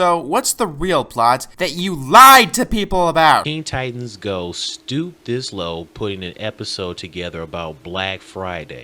So, what's the real plot that you lied to people about? Teen Titans Go stooped this low, putting an episode together about Black Friday.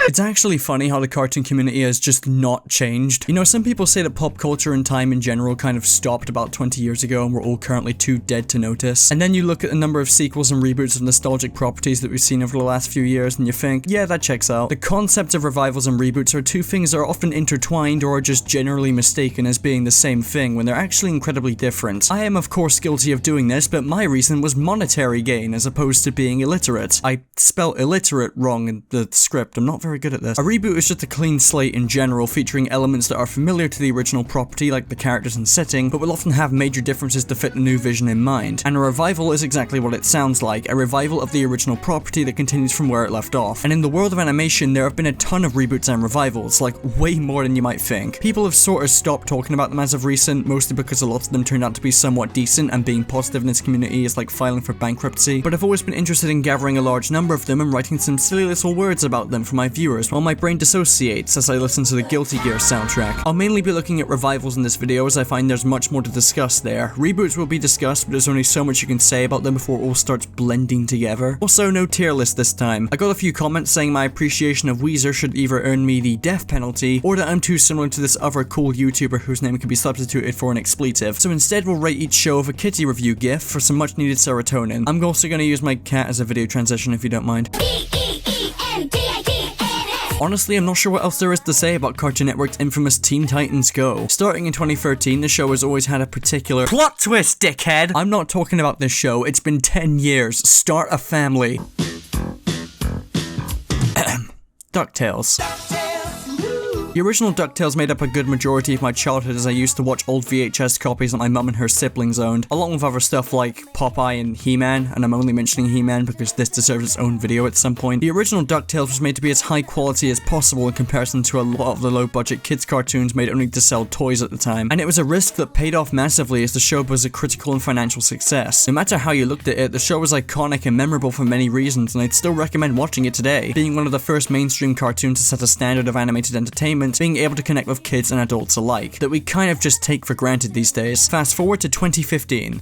It's actually funny how the cartoon community has just not changed. You know, some people say that pop culture and time in general kind of stopped about 20 years ago and we're all currently too dead to notice. And then you look at the number of sequels and reboots of nostalgic properties that we've seen over the last few years and you think, yeah, that checks out. The concepts of revivals and reboots are two things that are often intertwined or are just generally mistaken as being the same thing when they're actually incredibly different. I am of course guilty of doing this, but my reason was monetary gain as opposed to being illiterate. I spelled illiterate wrong in the script. I'm not very good at this. A reboot is just a clean slate in general, featuring elements that are familiar to the original property like the characters and setting, but will often have major differences to fit the new vision in mind. And a revival is exactly what it sounds like, a revival of the original property that continues from where it left off. And in the world of animation, there have been a ton of reboots and revivals, like way more than you might think. People have sort of stopped talking about them as of recent, mostly because a lot of them turned out to be somewhat decent, and being positive in this community is like filing for bankruptcy. But I've always been interested in gathering a large number of them and writing some silly little words about them for my viewers, while my brain dissociates as I listen to the Guilty Gear soundtrack. I'll mainly be looking at revivals in this video as I find there's much more to discuss there. Reboots will be discussed, but there's only so much you can say about them before it all starts blending together. Also, no tier list this time. I got a few comments saying my appreciation of Weezer should either earn me the death penalty, or that I'm too similar to this other cool YouTuber whose name can be substituted for an expletive. So instead we'll rate each show with a kitty review gif for some much needed serotonin. I'm also going to use my cat as a video transition if you don't mind. Honestly, I'm not sure what else there is to say about Cartoon Network's infamous Teen Titans Go. Starting in 2013, the show has always had a particular plot twist, dickhead! I'm not talking about this show, it's been 10 years. Start a family. DuckTales. The original DuckTales made up a good majority of my childhood as I used to watch old VHS copies that my mum and her siblings owned, along with other stuff like Popeye and He-Man, and I'm only mentioning He-Man because this deserves its own video at some point. The original DuckTales was made to be as high quality as possible in comparison to a lot of the low-budget kids cartoons made only to sell toys at the time, and it was a risk that paid off massively as the show was a critical and financial success. No matter how you looked at it, the show was iconic and memorable for many reasons, and I'd still recommend watching it today, being one of the first mainstream cartoons to set a standard of animated entertainment, being able to connect with kids and adults alike, that we kind of just take for granted these days. Fast forward to 2015.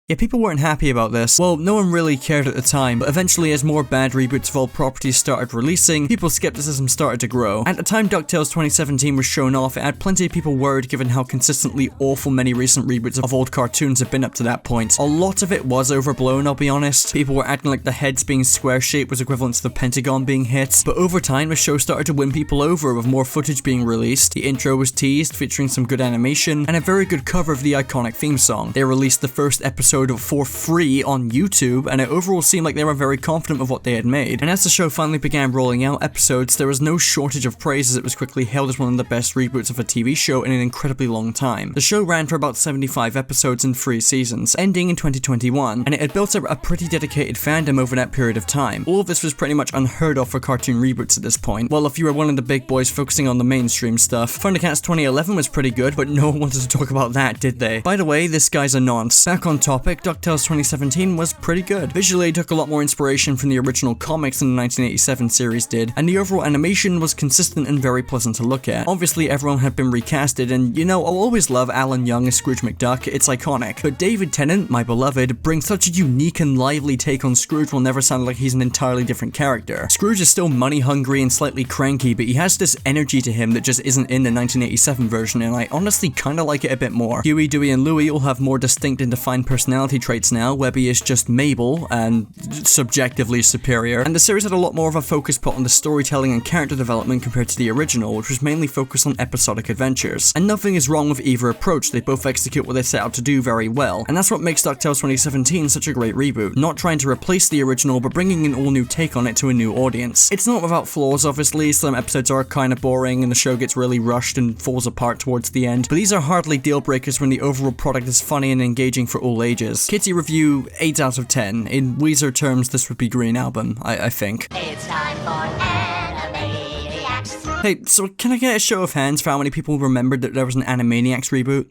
Yeah, people weren't happy about this. Well, no one really cared at the time, but eventually as more bad reboots of old properties started releasing, people's skepticism started to grow. At the time DuckTales 2017 was shown off, it had plenty of people worried given how consistently awful many recent reboots of old cartoons have been up to that point. A lot of it was overblown, I'll be honest. People were acting like the heads being square-shaped was equivalent to the Pentagon being hit, but over time the show started to win people over with more footage being released, the intro was teased, featuring some good animation, and a very good cover of the iconic theme song. They released the first episode for free on YouTube, and it overall seemed like they were very confident of what they had made. And as the show finally began rolling out episodes, there was no shortage of praise as it was quickly hailed as one of the best reboots of a TV show in an incredibly long time. The show ran for about 75 episodes in 3 seasons, ending in 2021, and it had built up a pretty dedicated fandom over that period of time. All of this was pretty much unheard of for cartoon reboots at this point. Well, if you were one of the big boys focusing on the mainstream stuff, Thundercats 2011 was pretty good, but no one wanted to talk about that, did they? By the way, this guy's a nonce. Back on topic, DuckTales 2017 was pretty good. Visually, it took a lot more inspiration from the original comics than the 1987 series did, and the overall animation was consistent and very pleasant to look at. Obviously, everyone had been recasted, and you know, I'll always love Alan Young as Scrooge McDuck, it's iconic. But David Tennant, my beloved, brings such a unique and lively take on Scrooge while never sounding like he's an entirely different character. Scrooge is still money hungry and slightly cranky, but he has this energy to him that just isn't in the 1987 version, and I honestly kinda like it a bit more. Huey, Dewey, and Louie all have more distinct and defined personality traits now. Webby is just Mabel and subjectively superior, and the series had a lot more of a focus put on the storytelling and character development compared to the original, which was mainly focused on episodic adventures. And nothing is wrong with either approach, they both execute what they set out to do very well, and that's what makes DuckTales 2017 such a great reboot, not trying to replace the original but bringing an all new take on it to a new audience. It's not without flaws, obviously. Some episodes are kinda boring and the show gets really rushed and falls apart towards the end, but these are hardly deal breakers when the overall product is funny and engaging for all ages. Kitty review 8 out of 10. In Weezer terms, this would be Green Album, I think. It's time for Animaniacs. Hey, so can I get a show of hands for how many people remembered that there was an Animaniacs reboot?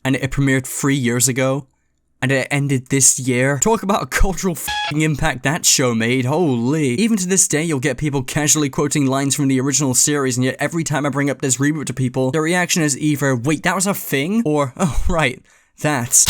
And it premiered 3 years ago? and it ended this year. Talk about a cultural f***ing impact that show made, holy. Even to this day, you'll get people casually quoting lines from the original series, and yet every time I bring up this reboot to people, their reaction is either, wait, that was a thing? Or, oh right, that's...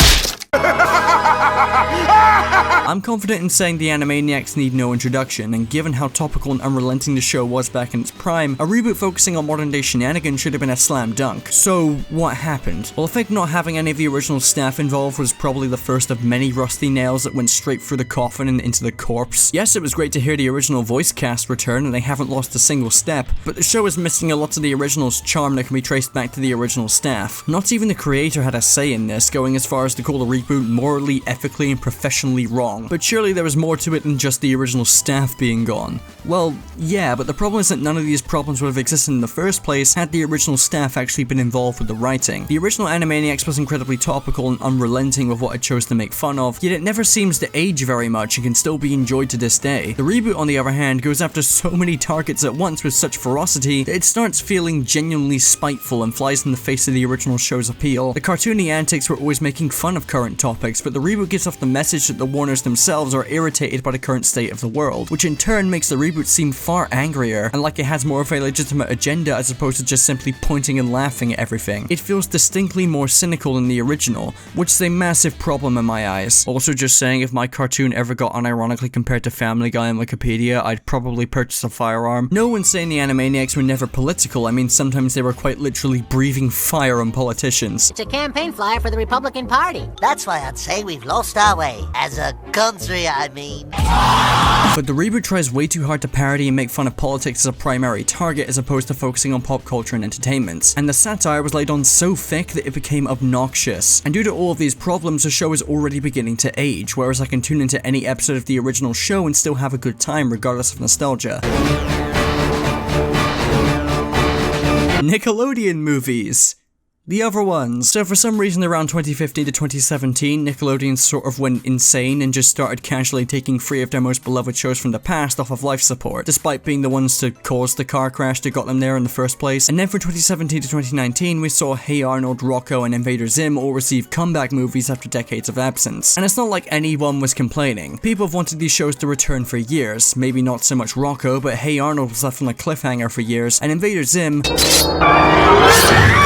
I'm confident in saying the Animaniacs need no introduction, and given how topical and unrelenting the show was back in its prime, a reboot focusing on modern day shenanigans should have been a slam dunk. So, what happened? Well, I think not having any of the original staff involved was probably the first of many rusty nails that went straight through the coffin and into the corpse. Yes, it was great to hear the original voice cast return, and they haven't lost a single step, but the show is missing a lot of the original's charm that can be traced back to the original staff. Not even the creator had a say in this, going as far as to call the reboot morally, ethically, and professionally wrong. But surely there was more to it than just the original staff being gone. Well, yeah, but the problem is that none of these problems would have existed in the first place had the original staff actually been involved with the writing. The original Animaniacs was incredibly topical and unrelenting with what it chose to make fun of, yet it never seems to age very much and can still be enjoyed to this day. The reboot, on the other hand, goes after so many targets at once with such ferocity that it starts feeling genuinely spiteful and flies in the face of the original show's appeal. The cartoony antics were always making fun of current topics, but the reboot gives off the message that the Warners themselves are irritated by the current state of the world, which in turn makes the reboot seem far angrier and like it has more of a legitimate agenda as opposed to just simply pointing and laughing at everything. It feels distinctly more cynical than the original, which is a massive problem in my eyes. Also just saying, if my cartoon ever got unironically compared to Family Guy on Wikipedia, I'd probably purchase a firearm. No one's saying the Animaniacs were never political. I mean, sometimes they were quite literally breathing fire on politicians. It's a campaign flyer for the Republican Party. That's why I'd say we've lost our way. As a country, I mean. But the reboot tries way too hard to parody and make fun of politics as a primary target as opposed to focusing on pop culture and entertainment. And the satire was laid on so thick that it became obnoxious. And due to all of these problems, the show is already beginning to age, whereas I can tune into any episode of the original show and still have a good time regardless of nostalgia. Nickelodeon movies. The other ones. So for some reason around 2015 to 2017, Nickelodeon sort of went insane and just started casually taking 3 of their most beloved shows from the past off of life support, despite being the ones to cause the car crash that got them there in the first place. And then from 2017 to 2019, we saw Hey Arnold, Rocco, and Invader Zim all receive comeback movies after decades of absence. And it's not like anyone was complaining. People have wanted these shows to return for years. Maybe not so much Rocco, but Hey Arnold was left on a cliffhanger for years, and Invader Zim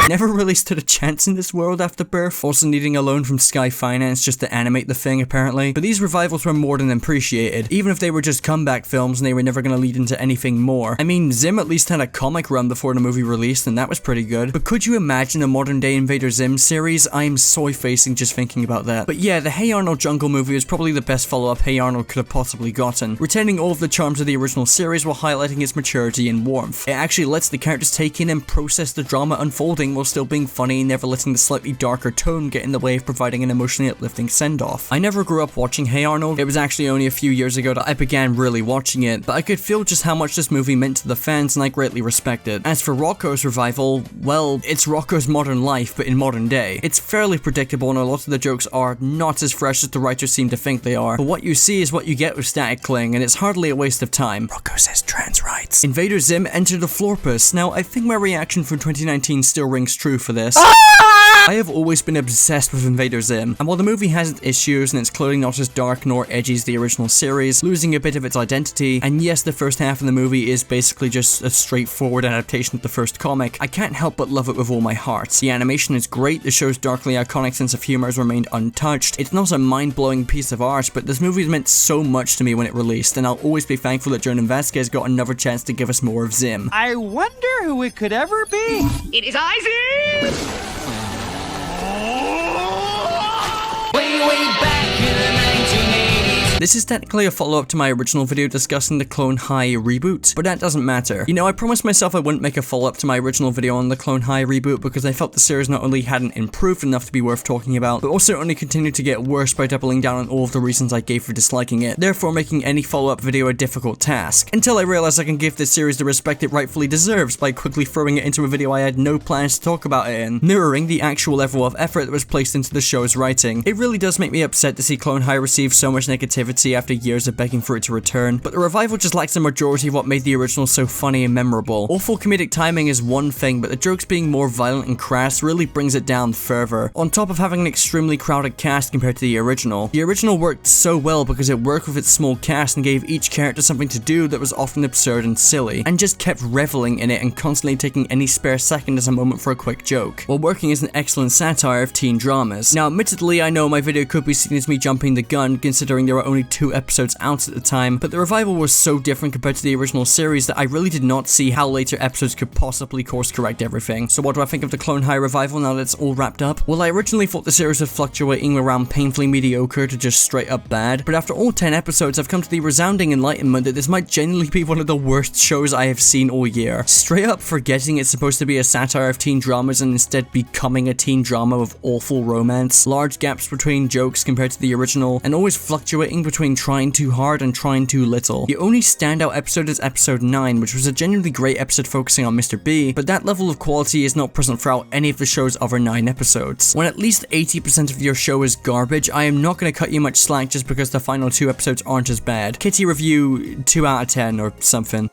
never really stood a chance in this world after birth, also needing a loan from Sky Finance just to animate the thing apparently. But these revivals were more than appreciated, even if they were just comeback films and they were never going to lead into anything more. I mean, Zim at least had a comic run before the movie released, and that was pretty good. But could you imagine a modern day Invader Zim series? I am soy facing just thinking about that. But yeah, the Hey Arnold Jungle movie was probably the best follow-up Hey Arnold could have possibly gotten, retaining all of the charms of the original series while highlighting its maturity and warmth. It actually lets the characters take in and process the drama unfolding while still being funny and never letting the slightly darker tone get in the way of providing an emotionally uplifting send-off. I never grew up watching Hey Arnold. It was actually only a few years ago that I began really watching it, but I could feel just how much this movie meant to the fans and I greatly respect it. As for Rocco's revival, well, it's Rocco's modern life but in modern day. It's fairly predictable and a lot of the jokes are not as fresh as the writers seem to think they are, but what you see is what you get with Static Cling, and it's hardly a waste of time. Rocco says trans rights. Invader Zim entered the Florpus. Now, I think my reaction from 2019 still rings true for this. I have always been obsessed with Invader Zim, and while the movie has its issues and it's clearly not as dark nor edgy as the original series, losing a bit of its identity, and yes, the first half of the movie is basically just a straightforward adaptation of the first comic, I can't help but love it with all my heart. The animation is great, the show's darkly iconic sense of humor has remained untouched. It's not a mind-blowing piece of art, but this movie meant so much to me when it released, and I'll always be thankful that Jonan Vasquez got another chance to give us more of Zim. I wonder who it could ever be. It is Isaac! Way back in the 1980s. This is technically a follow-up to my original video discussing the Clone High reboot, but that doesn't matter. You know, I promised myself I wouldn't make a follow-up to my original video on the Clone High reboot because I felt the series not only hadn't improved enough to be worth talking about, but also only continued to get worse by doubling down on all of the reasons I gave for disliking it, therefore making any follow-up video a difficult task, until I realized I can give this series the respect it rightfully deserves by quickly throwing it into a video I had no plans to talk about it in, mirroring the actual level of effort that was placed into the show's writing. It really does make me upset to see Clone High receive so much negativity naivety after years of begging for it to return, but the revival just lacks the majority of what made the original so funny and memorable. Awful comedic timing is one thing, but the jokes being more violent and crass really brings it down further, on top of having an extremely crowded cast compared to the original. The original worked so well because it worked with its small cast and gave each character something to do that was often absurd and silly, and just kept reveling in it and constantly taking any spare second as a moment for a quick joke, while working as an excellent satire of teen dramas. Now admittedly, I know my video could be seen as me jumping the gun considering there were only 2 episodes out at the time, but the revival was so different compared to the original series that I really did not see how later episodes could possibly course correct everything. So what do I think of the Clone High revival now that it's all wrapped up? Well, I originally thought the series was fluctuating around painfully mediocre to just straight up bad, but after all 10 episodes I've come to the resounding enlightenment that this might genuinely be one of the worst shows I have seen all year. Straight up forgetting it's supposed to be a satire of teen dramas and instead becoming a teen drama with awful romance, large gaps between jokes compared to the original, and always fluctuating between trying too hard and trying too little. The only standout episode is episode 9, which was a genuinely great episode focusing on Mr. B, but that level of quality is not present throughout any of the show's other 9 episodes. When at least 80% of your show is garbage, I am not going to cut you much slack just because the final 2 episodes aren't as bad. Kitty review 2 out of 10 or something.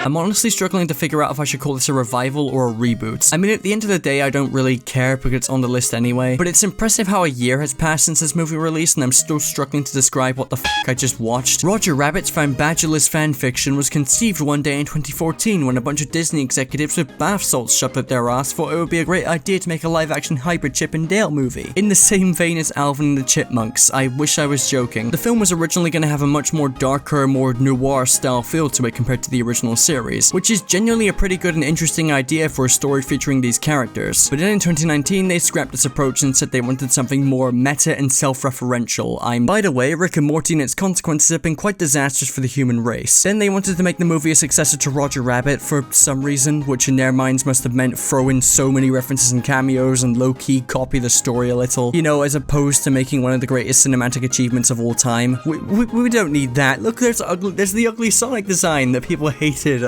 I'm honestly struggling to figure out if I should call this a revival or a reboot. I mean, at the end of the day, I don't really care because it's on the list anyway, but it's impressive how a year has passed since this movie released and I'm still struggling to describe what the f*** I just watched. Roger Rabbit's Fanbadulous fanfiction was conceived one day in 2014 when a bunch of Disney executives with bath salts shoved up their ass thought it would be a great idea to make a live-action hybrid Chip and Dale movie. In the same vein as Alvin and the Chipmunks, I wish I was joking. The film was originally going to have a much more darker, more noir style feel to it compared to the original series, which is genuinely a pretty good and interesting idea for a story featuring these characters. But then in 2019, they scrapped this approach and said they wanted something more meta and self-referential. By the way, Rick and Morty and its consequences have been quite disastrous for the human race. Then they wanted to make the movie a successor to Roger Rabbit for some reason, which in their minds must have meant throw in so many references and cameos and low-key copy the story a little, you know, as opposed to making one of the greatest cinematic achievements of all time. We don't need that. Look, there's the ugly Sonic design that people hated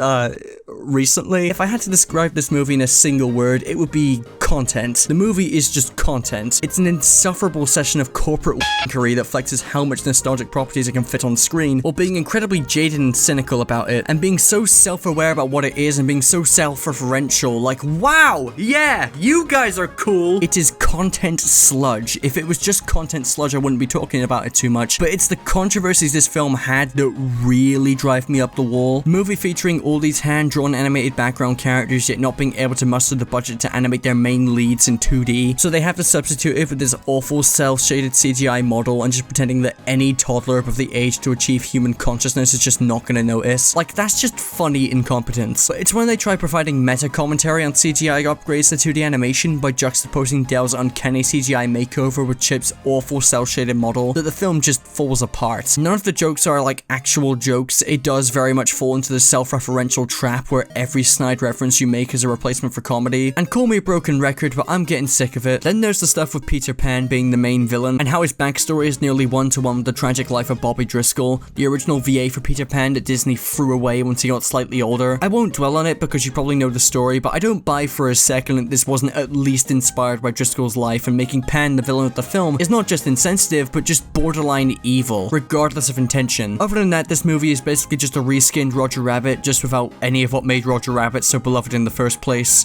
recently. If I had to describe this movie in a single word, it would be content. The movie is just content. It's an insufferable session of corporate wankery that flexes how much nostalgic properties it can fit on screen, while being incredibly jaded and cynical about it, and being so self-aware about what it is and being so self-referential, like, wow, yeah, you guys are cool. It is content sludge. If it was just content sludge, I wouldn't be talking about it too much, but it's the controversies this film had that really drive me up the wall. The movie featuring all these hand-drawn animated background characters yet not being able to muster the budget to animate their main leads in 2D, so they have to substitute it with this awful cel-shaded CGI model and just pretending that any toddler of the age to achieve human consciousness is just not gonna notice. Like, that's just funny incompetence. But it's when they try providing meta-commentary on CGI upgrades to 2D animation by juxtaposing Dale's uncanny CGI makeover with Chip's awful cel-shaded model that the film just falls apart. None of the jokes are like actual jokes. It does very much fall into the self-referential trap where every snide reference you make is a replacement for comedy. And call me a broken record, but I'm getting sick of it. Then there's the stuff with Peter Pan being the main villain and how his backstory is nearly one-to-one with the tragic life of Bobby Driscoll, the original VA for Peter Pan that Disney threw away once he got slightly older. I won't dwell on it because you probably know the story, but I don't buy for a second that this wasn't at least inspired by Driscoll's life, and making Pan the villain of the film is not just insensitive, but just borderline evil, regardless of intention. Other than that, this movie is basically just a reskinned Roger Rabbit, just without any of what made Roger Rabbit so beloved in the first place.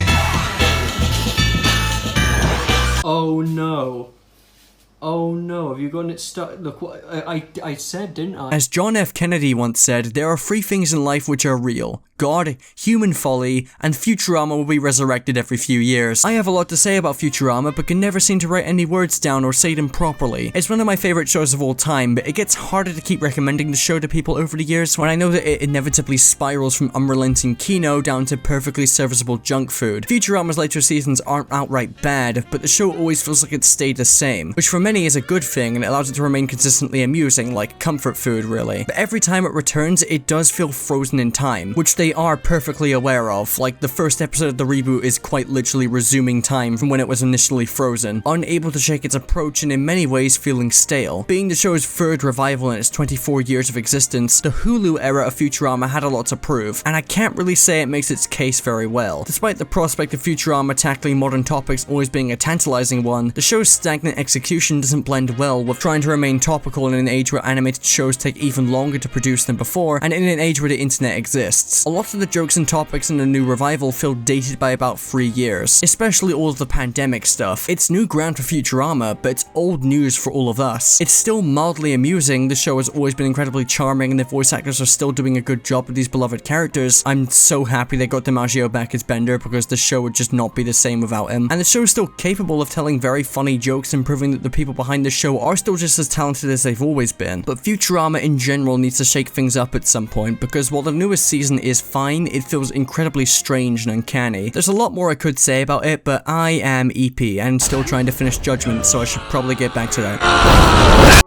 Oh no. Oh no, have you gotten it stuck? Look, what I said, didn't I? As John F. Kennedy once said, there are 3 things in life which are real: God, human folly, and Futurama will be resurrected every few years. I have a lot to say about Futurama, but can never seem to write any words down or say them properly. It's one of my favorite shows of all time, but it gets harder to keep recommending the show to people over the years when I know that it inevitably spirals from unrelenting kino down to perfectly serviceable junk food. Futurama's later seasons aren't outright bad, but the show always feels like it stayed the same, which for many is a good thing and it allows it to remain consistently amusing, like comfort food really. But every time it returns, it does feel frozen in time, which they are perfectly aware of. Like, the first episode of the reboot is quite literally resuming time from when it was initially frozen, unable to shake its approach and in many ways feeling stale. Being the show's 3rd revival in its 24 years of existence, the Hulu era of Futurama had a lot to prove, and I can't really say it makes its case very well. Despite the prospect of Futurama tackling modern topics always being a tantalizing one, the show's stagnant execution doesn't blend well with trying to remain topical in an age where animated shows take even longer to produce than before, and in an age where the internet exists. A lot of the jokes and topics in the new revival feel dated by about 3 years, especially all of the pandemic stuff. It's new ground for Futurama, but it's old news for all of us. It's still mildly amusing, the show has always been incredibly charming, and the voice actors are still doing a good job with these beloved characters. I'm so happy they got DiMaggio back as Bender, because the show would just not be the same without him. And the show is still capable of telling very funny jokes and proving that the people behind the show are still just as talented as they've always been. But Futurama in general needs to shake things up at some point, because while the newest season is fine, it feels incredibly strange and uncanny. There's a lot more I could say about it, but I am EP and still trying to finish Judgment, so I should probably get back to that.